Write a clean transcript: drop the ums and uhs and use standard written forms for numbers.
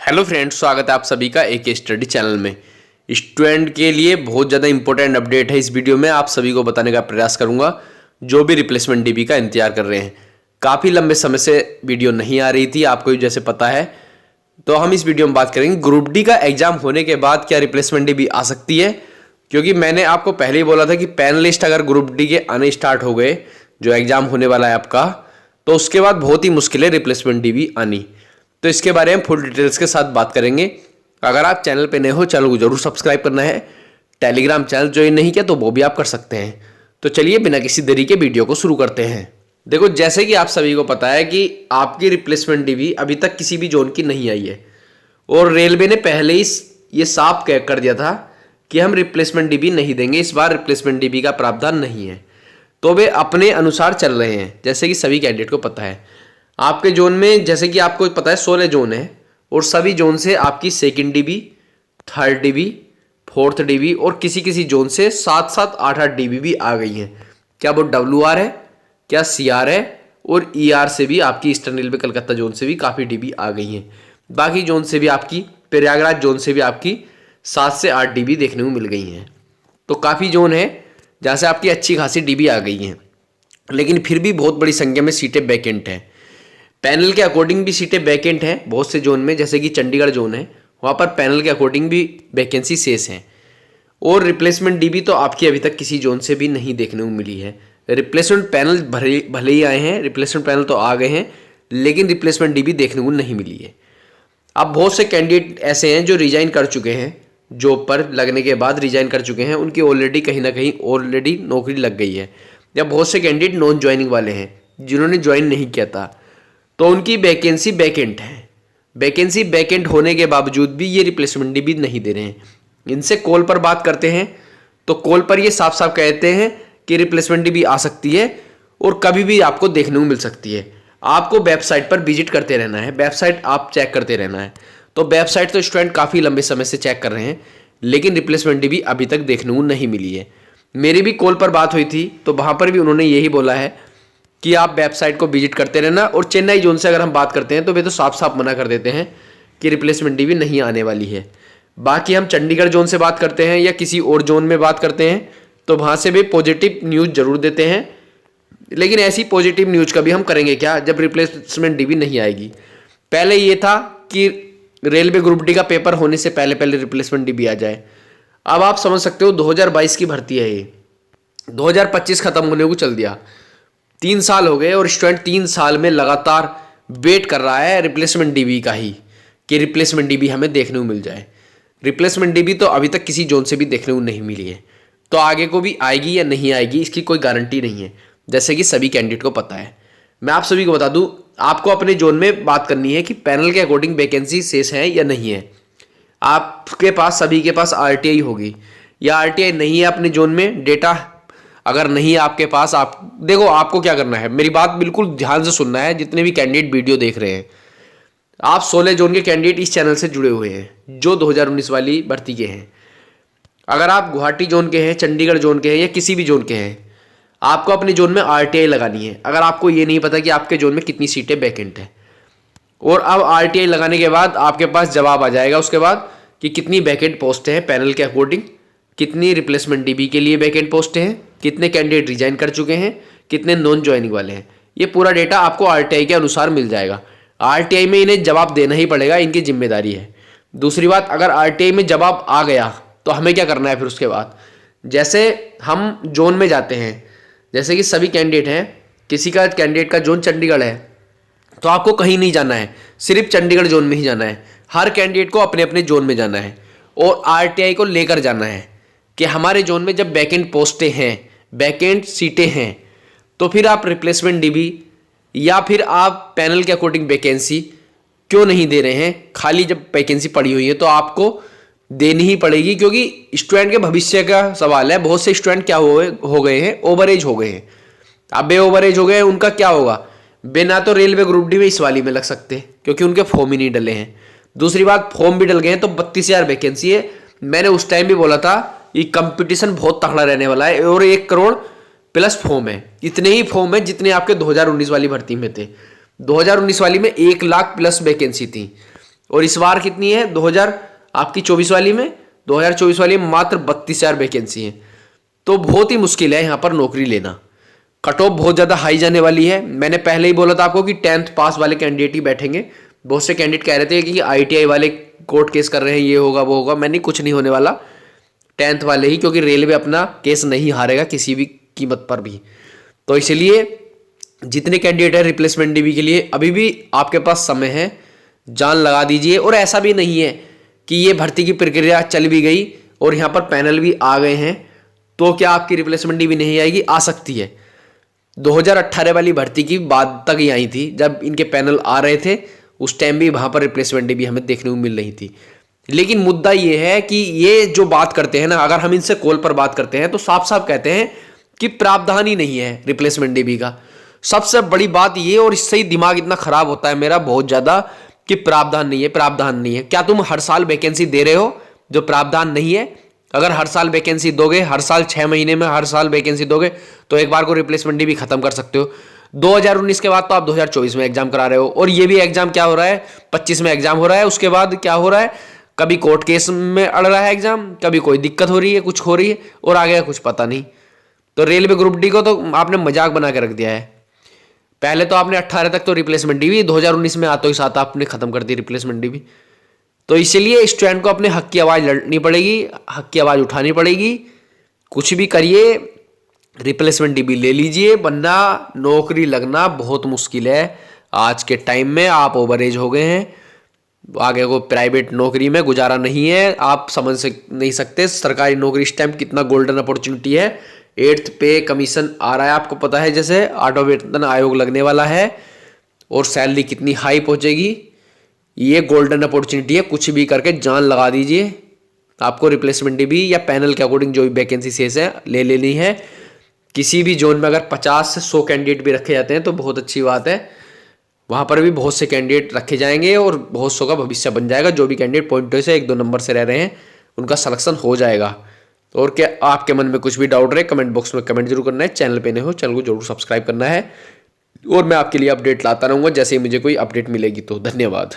Hello friends, स्वागत है आप सभी का एक स्टडी चैनल में। स्टूडेंट के लिए बहुत ज़्यादा इंपॉर्टेंट अपडेट है। इस वीडियो में आप सभी को बताने का प्रयास करूंगा जो भी रिप्लेसमेंट डीबी का इंतजार कर रहे हैं। काफ़ी लंबे समय से वीडियो नहीं आ रही थी, आपको जैसे पता है। तो हम इस वीडियो में बात करेंगे ग्रुप डी का एग्जाम होने के बाद क्या रिप्लेसमेंट डीबी आ सकती है, क्योंकि मैंने आपको पहले ही बोला था कि पैनलिस्ट अगर ग्रुप डी के आने स्टार्ट हो गए, जो एग्जाम होने वाला है आपका, तो उसके बाद बहुत ही मुश्किल है रिप्लेसमेंट डीबी आनी। तो इसके बारे में फुल डिटेल्स के साथ बात करेंगे। अगर आप चैनल पे नए हो, चैनल को जरूर सब्सक्राइब करना है। टेलीग्राम चैनल ज्वाइन नहीं किया तो वो भी आप कर सकते हैं। तो चलिए बिना किसी देरी के वीडियो को शुरू करते हैं। देखो, जैसे कि आप सभी को पता है कि आपकी रिप्लेसमेंट डीबी अभी तक किसी भी जोन की नहीं आई है, और रेलवे ने पहले ही ये साफ कर दिया था कि हम रिप्लेसमेंट डीबी नहीं देंगे, इस बार रिप्लेसमेंट डीबी का प्रावधान नहीं है। तो वे अपने अनुसार चल रहे हैं, जैसे कि सभी कैंडिडेट को पता है। आपके जोन में जैसे कि आपको पता है 16 जोन है, और सभी जोन से आपकी second dB, third dB, fourth dB और किसी किसी जोन से 7-7, 8-8 डीबी भी आ गई हैं। क्या वो WR है, क्या CR है, और ER से भी आपकी ईस्टर्न रेलवे कलकत्ता जोन से भी काफ़ी डीबी आ गई हैं। बाकी जोन से भी आपकी प्रयागराज जोन से भी आपकी 7 से 8 डीबी देखने को मिल गई हैं। तो काफ़ी जोन है जहाँ से आपकी अच्छी खासी डीबी आ गई हैं, लेकिन फिर भी बहुत बड़ी संख्या में सीटें वैकेंट हैं। पैनल के अकॉर्डिंग भी सीटें वैकेंट हैं बहुत से जोन में, जैसे कि चंडीगढ़ जोन है, वहाँ पर पैनल के अकॉर्डिंग भी वैकेंसी शेष हैं। और रिप्लेसमेंट डीबी तो आपकी अभी तक किसी जोन से भी नहीं देखने को मिली है। रिप्लेसमेंट पैनल भले ही आए हैं, रिप्लेसमेंट पैनल तो आ गए हैं, लेकिन रिप्लेसमेंट डीबी देखने को नहीं मिली है। अब बहुत से कैंडिडेट ऐसे हैं जो रिजाइन कर चुके हैं, जॉब पर लगने के बाद रिजाइन कर चुके हैं, उनकी ऑलरेडी कहीं ना कहीं ऑलरेडी नौकरी लग गई है। या बहुत से कैंडिडेट नॉन ज्वाइनिंग वाले हैं जिन्होंने ज्वाइन नहीं किया था, तो उनकी वैकेंसी वैकेंट है। वैकेंसी वैकेंट होने के बावजूद भी ये रिप्लेसमेंट डीबी नहीं दे रहे हैं। इनसे कॉल पर बात करते हैं तो कॉल पर ये साफ साफ कहते हैं कि रिप्लेसमेंट डीबी आ सकती है और कभी भी आपको देखने को मिल सकती है। आपको वेबसाइट पर विजिट करते रहना है, वेबसाइट आप चेक करते रहना है। तो वेबसाइट तो स्टूडेंट काफ़ी लंबे समय से चेक कर रहे हैं, लेकिन रिप्लेसमेंट डीबी अभी तक देखने को नहीं मिली है। मेरी भी कॉल पर बात हुई थी, तो वहाँ पर भी उन्होंने यही बोला है कि आप वेबसाइट को विजिट करते रहना। और चेन्नई जोन से अगर हम बात करते हैं तो वे तो साफ साफ मना कर देते हैं कि रिप्लेसमेंट डीबी नहीं आने वाली है। बाकी हम चंडीगढ़ जोन से बात करते हैं या किसी और जोन में बात करते हैं, तो वहाँ से भी पॉजिटिव न्यूज़ जरूर देते हैं, लेकिन ऐसी पॉजिटिव न्यूज़ का भी हम करेंगे क्या जब रिप्लेसमेंट डीबी नहीं आएगी। पहले ये था कि रेलवे ग्रुप डी का पेपर होने से पहले पहले रिप्लेसमेंट डीबी आ जाए। अब आप समझ सकते हो 2022 की भर्ती है ये, 2025 खत्म होने को चल दिया, 3 साल हो गए, और स्टूडेंट 3 साल में लगातार वेट कर रहा है रिप्लेसमेंट डीबी का ही, कि रिप्लेसमेंट डीबी हमें देखने को मिल जाए। रिप्लेसमेंट डीबी तो अभी तक किसी जोन से भी देखने को नहीं मिली है, तो आगे को भी आएगी या नहीं आएगी इसकी कोई गारंटी नहीं है, जैसे कि सभी कैंडिडेट को पता है। मैं आप सभी को बता दूं, आपको अपने जोन में बात करनी है कि पैनल के अकॉर्डिंग वैकेंसी शेष है या नहीं है। आपके पास सभी के पास RTI होगी, या RTI नहीं है अपने जोन में, डेटा अगर नहीं है आपके पास, आप देखो आपको क्या करना है, मेरी बात बिल्कुल ध्यान से सुनना है। जितने भी कैंडिडेट वीडियो देख रहे हैं, आप 16 जोन के कैंडिडेट इस चैनल से जुड़े हुए हैं जो 2019 वाली भर्ती के हैं। अगर आप गुवाहाटी जोन के हैं, चंडीगढ़ जोन के हैं या किसी भी जोन के हैं, आपको अपने जोन में RTI लगानी है। अगर आपको ये नहीं पता कि आपके जोन में कितनी सीटें वैकेंट है, और अब RTI लगाने के बाद आपके पास जवाब आ जाएगा उसके बाद कि कितनी वैकेंट पोस्ट हैं पैनल के अकॉर्डिंग, कितनी रिप्लेसमेंट डीबी के लिए वैकेंट पोस्ट हैं, कितने कैंडिडेट रिजाइन कर चुके हैं, कितने नॉन ज्वाइनिंग वाले हैं। ये पूरा डेटा आपको RTI के अनुसार मिल जाएगा। RTI में इन्हें जवाब देना ही पड़ेगा, इनकी जिम्मेदारी है। दूसरी बात, अगर RTI में जवाब आ गया तो हमें क्या करना है फिर उसके बाद, जैसे हम जोन में जाते हैं, जैसे कि सभी कैंडिडेट हैं, किसी का कैंडिडेट का जोन चंडीगढ़ है तो आपको कहीं नहीं जाना है, सिर्फ चंडीगढ़ जोन में ही जाना है। हर कैंडिडेट को अपने अपने जोन में जाना है और RTI को लेकर जाना है कि हमारे जोन में जब वैकेंट पोस्टें हैं, वैकेंट सीटें हैं, तो फिर आप रिप्लेसमेंट डीबी या फिर आप पैनल के अकॉर्डिंग वैकेंसी क्यों नहीं दे रहे हैं। खाली जब वैकेंसी पड़ी हुई है तो आपको देनी ही पड़ेगी, क्योंकि स्टूडेंट के भविष्य का सवाल है। बहुत से स्टूडेंट क्या हो गए हैं, ओवरेज हो गए हैं। अब बे ओवरेज हो गए हैं, उनका क्या होगा, बिना तो रेलवे ग्रुप डी में इस वाली में लग सकते क्योंकि उनके फॉर्म ही नहीं डले हैं। दूसरी बात, फॉर्म भी डल गए हैं तो 32,000 वैकेंसी है। मैंने उस टाइम भी बोला था ये कंपटीशन बहुत तगड़ा रहने वाला है, और 1 करोड़ प्लस फॉर्म है। इतने ही फॉर्म है जितने आपके 2019 वाली भर्ती में थे। 2019 वाली में 1 लाख प्लस वैकेंसी थी, और इस बार कितनी है 2024 वाली में, 2024 वाली में मात्र 32,000 वैकेंसी है। तो बहुत ही मुश्किल है यहाँ पर नौकरी लेना। कट ऑफ बहुत ज़्यादा हाई जाने वाली है। मैंने पहले ही बोला था आपको कि 10th पास वाले कैंडिडेट ही बैठेंगे। बहुत से कैंडिडेट कह रहे थे कि ITI वाले कोर्ट केस कर रहे हैं, ये होगा वो होगा। मैंने कुछ नहीं होने वाला, 10th वाले ही, क्योंकि रेलवे अपना केस नहीं हारेगा किसी भी कीमत पर भी। तो इसलिए जितने कैंडिडेट है रिप्लेसमेंट DB के लिए अभी भी आपके पास समय है, जान लगा दीजिए। और ऐसा भी नहीं है कि ये भर्ती की प्रक्रिया चल भी गई और यहाँ पर पैनल भी आ गए हैं तो क्या आपकी रिप्लेसमेंट DB नहीं आएगी, आ सकती है। 2018 वाली भर्ती की बात तक ही आई थी, जब इनके पैनल आ रहे थे उस टाइम भी वहां पर रिप्लेसमेंट DB हमें देखने को मिल रही थी। लेकिन मुद्दा ये है कि ये जो बात करते हैं ना, अगर हम इनसे कॉल पर बात करते हैं तो साफ साफ कहते हैं कि प्रावधान ही नहीं है रिप्लेसमेंट DB का। सबसे बड़ी बात ये, और इससे ही दिमाग इतना खराब होता है मेरा बहुत ज्यादा, कि प्रावधान नहीं है, प्रावधान नहीं है। क्या तुम हर साल वैकेंसी दे रहे हो जो प्रावधान नहीं है? अगर हर साल वैकेंसी दोगे, हर साल 6 महीने में हर साल वैकेंसी दोगे तो एक बार को रिप्लेसमेंट DB खत्म कर सकते हो। 2019 के बाद तो आप 2024 में एग्जाम करा रहे हो, और ये भी एग्जाम क्या हो रहा है, 25 में एग्जाम हो रहा है। उसके बाद क्या हो रहा है, कभी कोर्ट केस में अड़ रहा है एग्जाम, कभी कोई दिक्कत हो रही है, कुछ हो रही है, और आगे कुछ पता नहीं। तो रेलवे ग्रुप डी को तो आपने मजाक बना के रख दिया है। पहले तो आपने 18 तक तो रिप्लेसमेंट DB, 2019 में आते ही साथ आपने खत्म कर दी रिप्लेसमेंट DB। तो इसलिए स्टूडेंट को अपने हक की आवाज़ लड़नी पड़ेगी, हक की आवाज़ उठानी पड़ेगी। कुछ भी करिए, रिप्लेसमेंट DB ले लीजिए, वरना नौकरी लगना बहुत मुश्किल है। आज के टाइम में आप ओवर एज हो गए हैं, आगे को प्राइवेट नौकरी में गुजारा नहीं है। आप समझ नहीं सकते सरकारी नौकरी इस टाइम कितना गोल्डन अपॉर्चुनिटी है। 8th पे कमीशन आ रहा है, आपको पता है, जैसे आठवां वेतन आयोग लगने वाला है, और सैलरी कितनी हाई पहुंचेगी। ये गोल्डन अपॉर्चुनिटी है, कुछ भी करके जान लगा दीजिए। आपको रिप्लेसमेंट DB या पैनल के अकॉर्डिंग जो भी वैकेंसी शेष है ले लेनी है। किसी भी जोन में अगर 50 से 100 कैंडिडेट भी रखे जाते हैं तो बहुत अच्छी बात है। वहाँ पर भी बहुत से कैंडिडेट रखे जाएंगे और बहुत सौ का भविष्य बन जाएगा। जो भी कैंडिडेट पॉइंटों से 1-2 नंबर से रह रहे हैं उनका सिलेक्शन हो जाएगा। और क्या आपके मन में कुछ भी डाउट रहे, कमेंट बॉक्स में कमेंट जरूर करना है। चैनल पे नए हो, चैनल को जरूर सब्सक्राइब करना है, और मैं आपके लिए अपडेट लाता रहूँगा जैसे ही मुझे कोई अपडेट मिलेगी। तो धन्यवाद।